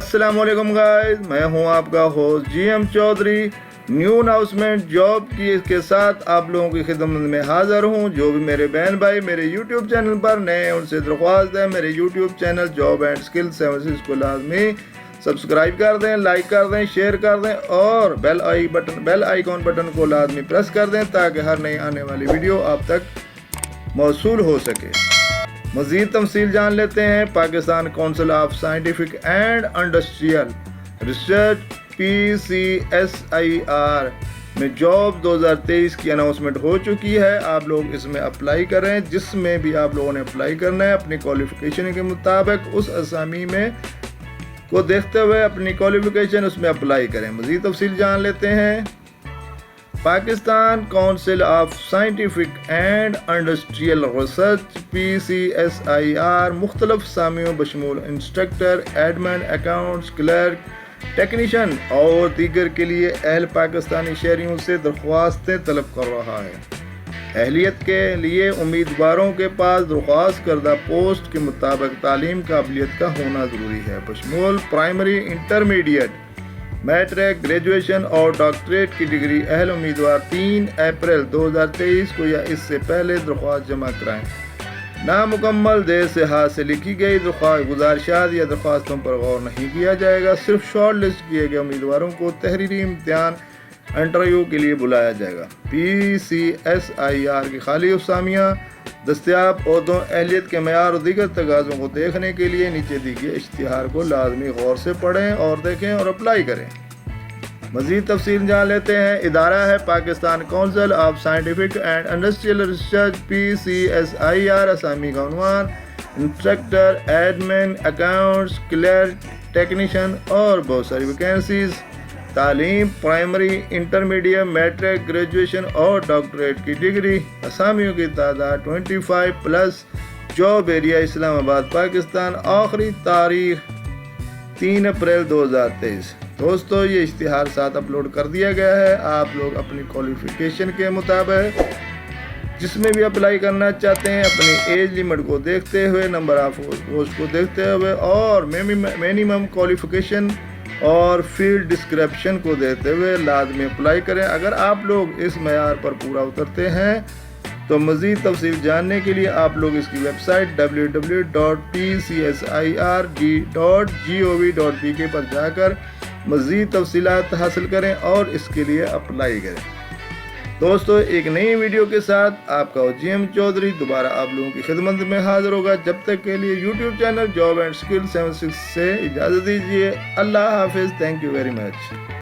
السلام علیکم گائز، میں ہوں آپ کا host G M Chaudhry. New announcement job کی کے ساتھ آپ لوگوں کی خدمت میں حاضر ہوں۔ جو بھی میرے بہن بھائی میرے یوٹیوب چینل پر نئے ہیں ان سے درخواست ہے میرے YouTube channel job and skill services کو لازمی سبسکرائب کر دیں، لائک کر دیں، شیئر کر دیں اور بیل آئیکن بٹن کو لازمی پریس کر دیں تاکہ ہر نئی آنے والی ویڈیو آپ تک موصول ہو سکے۔ مزید تفصیل جان لیتے ہیں۔ Pakistan council of scientific and industrial research PCSIR میں جاب 2023 کی اناؤنسمنٹ ہو چکی ہے۔ آپ لوگ اس میں اپلائی کریں، جس میں بھی آپ لوگوں نے اپلائی کرنا ہے اپنی کوالیفیکیشن کے مطابق اس اسامی میں کو دیکھتے ہوئے اپنی کوالیفیکیشن اس میں اپلائی کریں۔ مزید تفصیل جان لیتے ہیں۔ Pakistan council of scientific and industrial research PCSIR مختلف اسامیوں بشمول instructor, admin, accounts clerk, technician اور دیگر کے لیے اہل پاکستانی شہریوں سے درخواستیں طلب کر رہا ہے۔ اہلیت کے لیے امیدواروں کے پاس درخواست کردہ پوسٹ کے مطابق تعلیم قابلیت کا ہونا ضروری ہے بشمول پرائمری، انٹرمیڈیٹ، میٹرک، گریجویشن اور ڈاکٹریٹ کی ڈگری۔ اہل امیدوار 3 اپریل 2023 کو یا اس سے پہلے درخواست جمع کرائیں۔ نامکمل دیر سے ہاتھ سے لکھی گئی گزارشات یا درخواستوں پر غور نہیں کیا جائے گا۔ صرف شارٹ لسٹ کیے گئے امیدواروں کو تحریری امتحان انٹرویو کے لیے بلایا جائے گا۔ PCSIR کی خالی اسامیاں، دستیاب عہدوں، اہلیت کے معیار اور دیگر تقاضوں کو دیکھنے کے لیے نیچے دی گئے اشتہار کو لازمی غور سے پڑھیں اور دیکھیں اور اپلائی کریں۔ مزید تفصیل جان لیتے ہیں۔ ادارہ ہے Pakistan council of scientific and industrial research PCSIR۔ اسامی کا عنوان instructor, admin, accounts clerk, technician اور بہت ساری ویکینسیز۔ تعلیم پرائمری، انٹرمیڈیٹ، میٹرک، گریجویشن اور ڈاکٹریٹ کی ڈگری۔ اسامیوں کی تعداد 25+۔ جاب ایریا اسلام آباد پاکستان۔ آخری تاریخ 3 اپریل 2023۔ دوستو یہ اشتہار ساتھ اپلوڈ کر دیا گیا ہے۔ آپ لوگ اپنی کوالیفیکیشن کے مطابق جس میں بھی اپلائی کرنا چاہتے ہیں اپنی ایج لیمٹ کو دیکھتے ہوئے، نمبر آف پوسٹ کو دیکھتے ہوئے اور منیمم کوالیفیکیشن اور فیلڈ ڈسکرپشن کو دیتے ہوئے لازمی اپلائی کریں۔ اگر آپ لوگ اس معیار پر پورا اترتے ہیں تو مزید تفصیل جاننے کے لیے آپ لوگ اس کی ویب سائٹ www.pcsir.gov.pk پر جا کر مزید تفصیلات حاصل کریں اور اس کے لیے اپلائی کریں۔ دوستو ایک نئی ویڈیو کے ساتھ آپ کا جی ایم چودھری دوبارہ آپ لوگوں کی خدمت میں حاضر ہوگا۔ جب تک کے لیے YouTube channel job and skill 76 سے اجازت دیجیے۔ اللہ حافظ۔ Thank you very much.